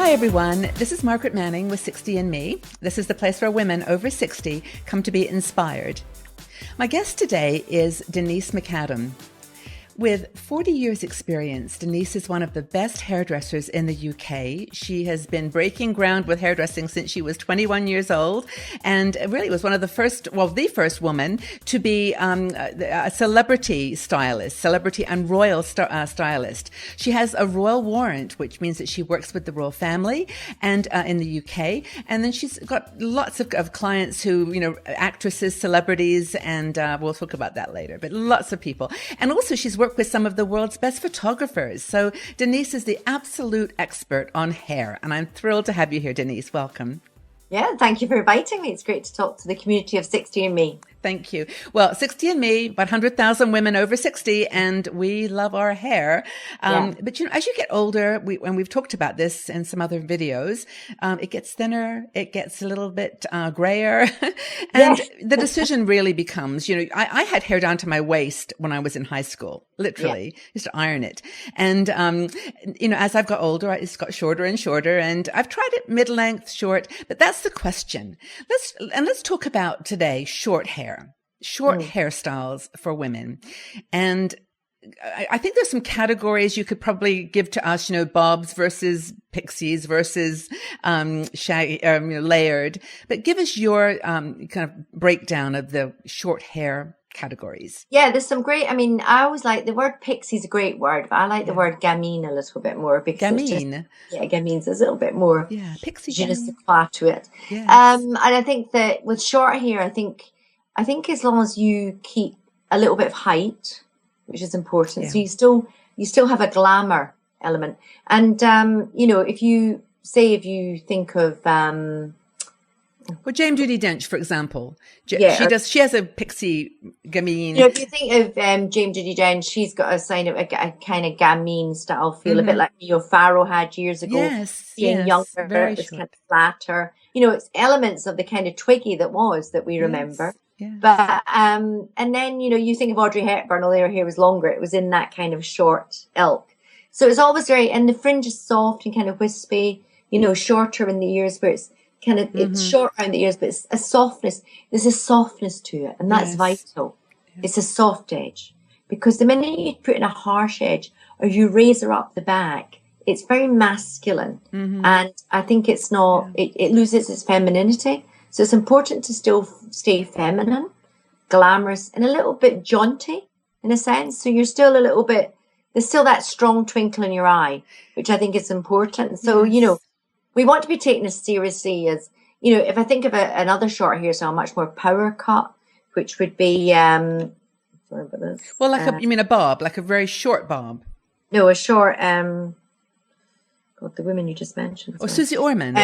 Hi everyone, this is Margaret Manning with 60 and Me. This is the place where women over 60 come to be inspired. My guest today is Denise McAdam. With 40 years experience, Denise is one of the best hairdressers in the UK. She has been breaking ground with hairdressing since she was 21 years old, and really was one of the first woman to be a celebrity stylist, celebrity and royal stylist. She has a royal warrant, which means that she works with the royal family and in the UK. And then she's got lots of clients who, actresses, celebrities, and we'll talk about that later, but lots of people. And also she's worked with some of the world's best photographers. So Denise is the absolute expert on hair. And I'm thrilled to have you here, Denise. Welcome. Yeah, thank you for inviting me. It's great to talk to the community of 60 and Me. Thank you. Well, 60 and Me, about 100,000 women over 60, and we love our hair. But as you get older, and we've talked about this in some other videos, it gets thinner, it gets a little bit grayer, and the decision really becomes, I had hair down to my waist when I was in high school, literally, used to iron it. And, as I've got older, it's got shorter and shorter, and I've tried it mid-length, short, but that's the question. Let's talk about today, short hair. Short hairstyles for women. And I think there's some categories you could probably give to us, bobs versus pixies versus shaggy, layered. But give us your kind of breakdown of the short hair categories. Yeah, there's some great, I always like the word pixie is a great word, but I like the word gamine a little bit more because gamine. Gamine's a little bit more pixie je ne sais quoi to it. Yes. And I think that with short hair, I think as long as you keep a little bit of height, which is important, so you still have a glamour element. And if you think of well, Jane Judi Dench, for example, she has a pixie gamine. If you think of Jane Judi Dench, she's got a kind of gamine style feel, a bit like Mia Farrow had years ago. Yes, being younger, it was kind of flatter. It's elements of the kind of twiggy that we remember. Yes. But and then you think of Audrey Hepburn, although her hair was longer, it was in that kind of short ilk. So it's always and the fringe is soft and kind of wispy, shorter in the ears, where it's kind of it's short around the ears, but it's a softness. There's a softness to it, and that's vital. Yes. It's a soft edge, because the minute you put in a harsh edge or you razor up the back, it's very masculine, and I think it's not. It loses its femininity. So it's important to still stay feminine, glamorous, and a little bit jaunty in a sense. So you're still a little bit, there's still that strong twinkle in your eye, which I think is important. So, we want to be taken as seriously as, if I think of another short hairstyle, much more power cut, which would be, sorry about this. Well, you mean a bob, like a very short bob? No, a short, the women you just mentioned. Oh, Susie Orman.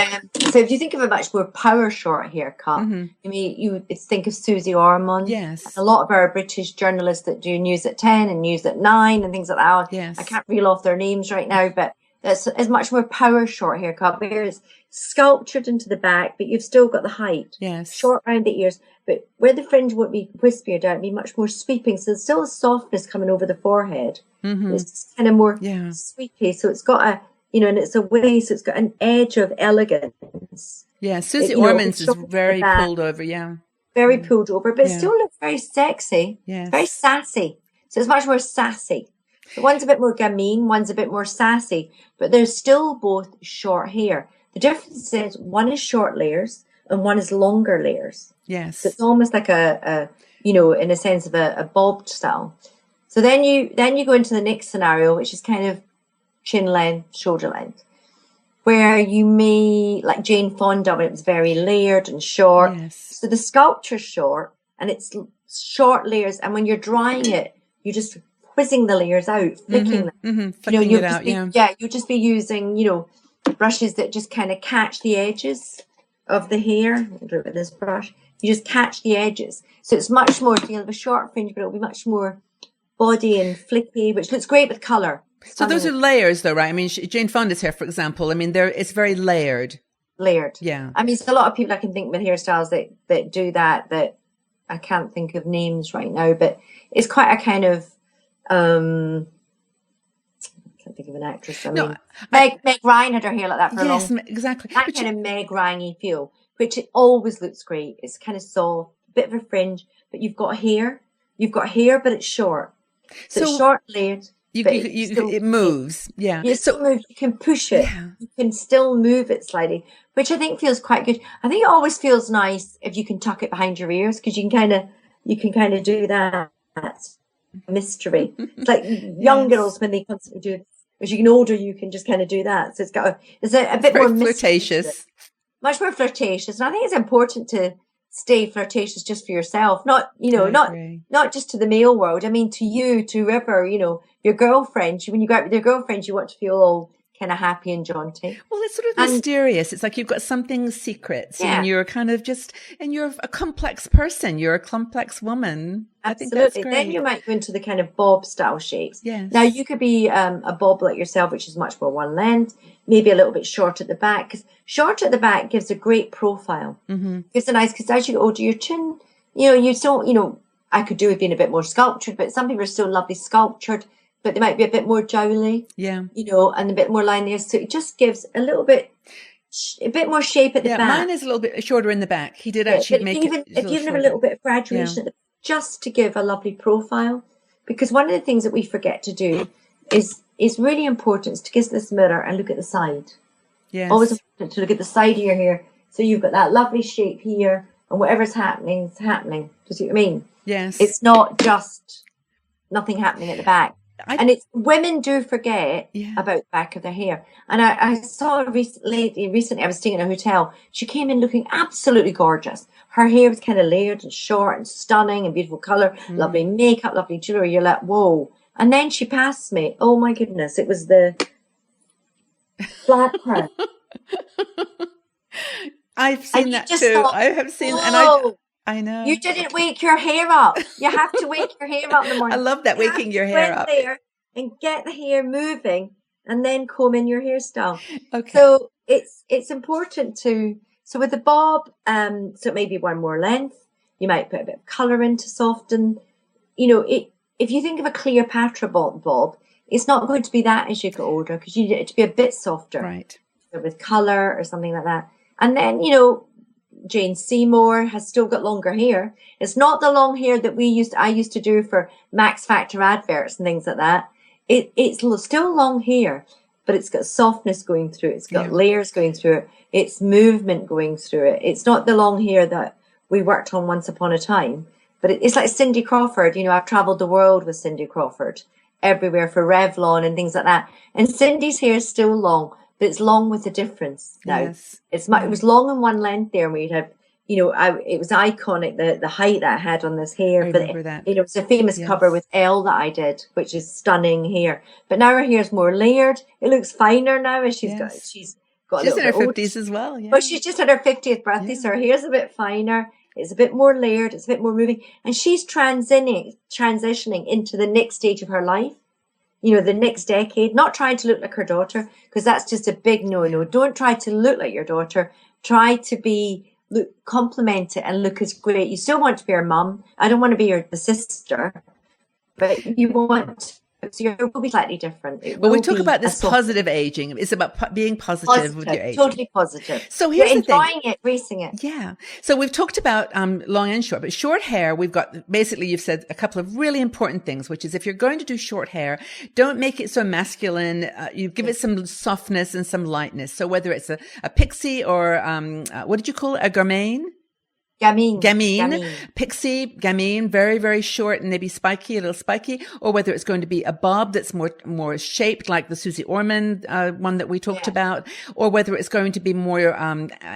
So if you think of a much more power short haircut, you would think of Susie Orman. Yes. A lot of our British journalists that do News at 10 and News at 9 and things like that. Yes. I can't reel off their names right now, but it's much more power short haircut, where it's sculptured into the back, but you've still got the height. Yes. Short around the ears, but where the fringe won't be wispier down, it'd be much more sweeping. So there's still a softness coming over the forehead. It's kind of more sweepy. So it's got a, and it's a way, so it's got an edge of elegance. Yeah, Susie Orman's is very pulled over, Very pulled over, but it still looks very sexy, very sassy. So it's much more sassy. So one's a bit more gamine, one's a bit more sassy, but they're still both short hair. The difference is one is short layers and one is longer layers. Yes. So it's almost like a in a sense of a bobbed style. So then you go into the next scenario, which is kind of chin length, shoulder length, where you may, like Jane Fonda, when it was very layered and short. Yes. So the sculpture's short and it's short layers. And when you're drying it, you're just whizzing the layers out, flicking them. Flicking it out, you'll just be using, brushes that just kind of catch the edges of the hair. I'll do it with this brush. You just catch the edges. So it's much more, you'll have a short fringe, but it'll be much more body and flicky, which looks great with colour. So those are layers though, right? I mean, Jane Fonda's hair, for example, it's very layered. Yeah. There's a lot of people I can think with hairstyles that do that I can't think of names right now, but it's quite a kind of, I can't think of an actress. I No, mean, Meg Ryan had her hair like that for a long yes, time. exactly. That kind of Meg Ryan-y feel, which it always looks great. It's kind of soft, bit of a fringe, but you've got hair. You've got hair, but it's short. So it's short layered, but it moves. Yeah. You still move. You can push it. Yeah. You can still move it slightly, which I think feels quite good. I think it always feels nice if you can tuck it behind your ears, because you can kind of do that mystery. It's like young girls when they constantly do it. As you get older, you can just kind of do that. So it's a bit more flirtatious, much more flirtatious. And I think it's important to stay flirtatious just for yourself, not just to the male world. I mean, to you, to whoever, your girlfriend. When you go out with your girlfriend, you want to feel all kind of happy and jaunty. Well, it's sort of mysterious. It's like you've got something secret, and you're kind of and you're a complex person. You're a complex woman. Absolutely. I think that's great. Then you might go into the kind of bob style shapes. Yes. Now you could be a bob like yourself, which is much more one length, maybe a little bit short at the back, because short at the back gives a great profile. Mm-hmm. Gives a nice, because as you get older, your chin, you still, I could do with being a bit more sculptured, but some people are still lovely sculptured, but they might be a bit more jowly. Yeah. And a bit more line there. So it just gives a bit more shape at the back. Mine is a little bit shorter in the back. He did actually make it. If you have a little bit of graduation, just to give a lovely profile, because one of the things that we forget to do is really important is to get this mirror and look at the side. Yes. Always important to look at the side of your hair, so you've got that lovely shape here, and whatever's happening is happening. Do you see what I mean? Yes. It's not just nothing happening at the back. And it's women do forget about the back of their hair. And I saw recently, I was staying in a hotel. She came in looking absolutely gorgeous. Her hair was kind of layered and short and stunning and beautiful color, lovely makeup, lovely jewelry. You're like, whoa. And then she passed me. Oh my goodness. It was the black hair. I've seen that too. Thought, I have seen, whoa. And I know. You didn't wake your hair up. You have to wake your hair up in the morning. I love that, waking your hair up. There and get the hair moving, and then comb in your hairstyle. Okay. So it's important to. So with the bob, so it may be one more length. You might put a bit of colour in to soften. If you think of a Cleopatra bob, it's not going to be that as you get older, because you need it to be a bit softer. Right. So with colour or something like that. And then, Jane Seymour has still got longer hair. It's not the long hair that I used to do for Max Factor adverts and things like that. It's still long hair, but it's got softness going through it. It's got layers going through it. It's movement going through it. It's not the long hair that we worked on once upon a time, but it's like Cindy Crawford. I've traveled the world with Cindy Crawford, everywhere for Revlon and things like that. And Cindy's hair is still long, but it's long with a difference now. Yes. It was long in one length there, and we'd have, it was iconic, the height that I had on this hair. I remember that. It was a famous cover with Elle that I did, which is stunning hair. But now her hair's more layered. It looks finer now as she's got She's in her 50s as well. Yeah. But she's just had her 50th birthday, so her hair's a bit finer. It's a bit more layered. It's a bit more moving. And she's transitioning into the next stage of her life. The next decade, not trying to look like her daughter, because that's just a big no-no. Don't try to look like your daughter. Try to complement it and look as great. You still want to be her mum. I don't want to be the sister, but you want so it will be slightly different. Well, we talk about this positive aging. It's about being positive with your aging. Totally positive. So here's the thing. Enjoying it, racing it. Yeah. So we've talked about long and short, but short hair, we've got basically, you've said a couple of really important things, which is if you're going to do short hair, don't make it so masculine. You give it some softness and some lightness. So whether it's a pixie or what did you call it? A garmain? Gamine, pixie, gamine, very, very short and maybe a little spiky, or whether it's going to be a bob that's more shaped like the Susie Orman, one that we talked about, or whether it's going to be more,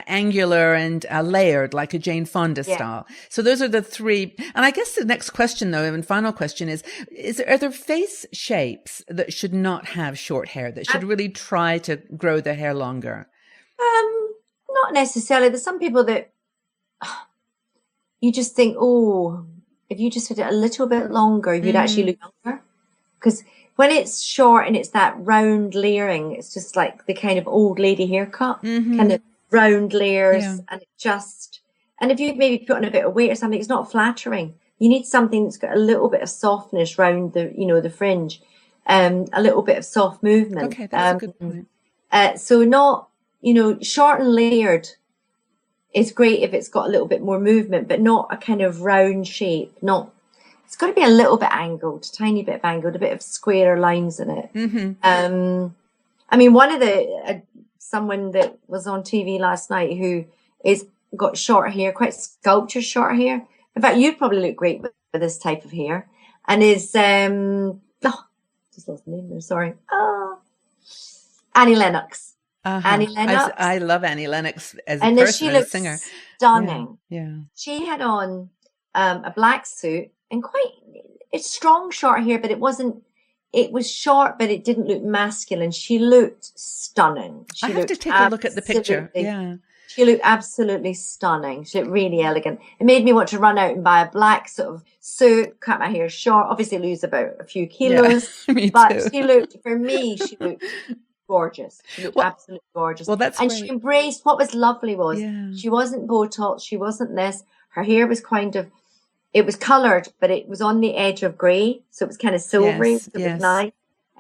angular and, layered like a Jane Fonda style. So those are the three. And I guess the next question though, and final question are there face shapes that should not have short hair, that should really try to grow their hair longer? Not necessarily. There's some people that, you just think, if you just did it a little bit longer, you'd actually look younger. Because when it's short and it's that round layering, it's just like the kind of old lady haircut, kind of round layers. And and if you maybe put on a bit of weight or something, it's not flattering. You need something that's got a little bit of softness round the fringe. a little bit of soft movement. Okay, that's a good point. So not, short and layered is great if it's got a little bit more movement, but not a kind of round shape. It's got to be a little bit angled, tiny bit of angled, a bit of squarer lines in it. Mm-hmm. I mean, one of someone that was on TV last night who got short hair, quite sculptured short hair. In fact, you'd probably look great with this type of hair. And just lost the name there, sorry. Annie Lennox. Annie Lennox. I love Annie Lennox as a person, as a singer. Stunning. Yeah. She had on a black suit and it's strong short hair, but it was short, but it didn't look masculine. She looked stunning. I have to take a look at the picture. Yeah. She looked absolutely stunning. She looked really elegant. It made me want to run out and buy a black sort of suit, cut my hair short, obviously lose about a few kilos. Yeah, but too. she looked gorgeous. She looked absolutely gorgeous. Well, that's and great. she embraced what was lovely was she wasn't Botox, she wasn't this. Her hair was it was coloured, but it was on the edge of grey, so it was kind of silvery. Yes, so it was nice.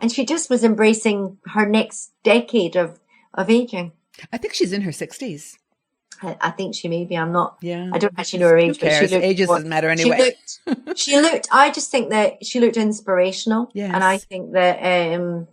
And she just was embracing her next decade of aging. I think she's in her 60s. I think she may be. I'm not. Yeah. I don't actually know her age. Who cares? But Ages doesn't matter anyway. She looked. I just think that she looked inspirational. Yes. And I think that, and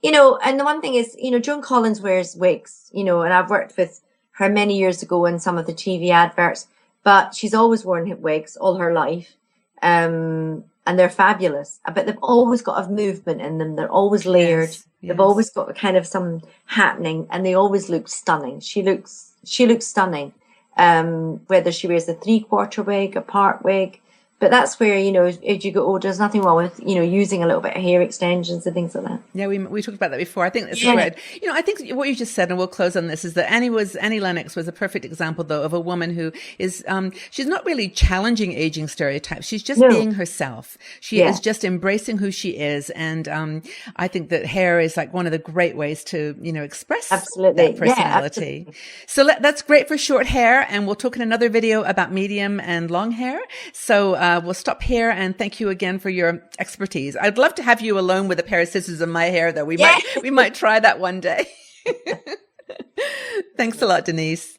the one thing is, Joan Collins wears wigs, and I've worked with her many years ago in some of the TV adverts, but she's always worn wigs all her life. And they're fabulous, but they've always got a movement in them. They're always layered. Yes. They've always got kind of some happening, and they always look stunning. She looks stunning, whether she wears a 3/4 wig, a part wig. But that's where, as you get older, there's nothing wrong with, using a little bit of hair extensions and things like that. Yeah, we talked about that before. I think that's great. I think what you just said, and we'll close on this, is that Annie Lennox was a perfect example, though, of a woman who is, she's not really challenging aging stereotypes. She's just being herself. She is just embracing who she is. And I think that hair is like one of the great ways to, express that personality. Yeah, absolutely. So that's great for short hair. And we'll talk in another video about medium and long hair. So we'll stop here, and thank you again for your expertise. I'd love to have you alone with a pair of scissors in my hair, though. We might try that one day. Thanks a lot, Denise.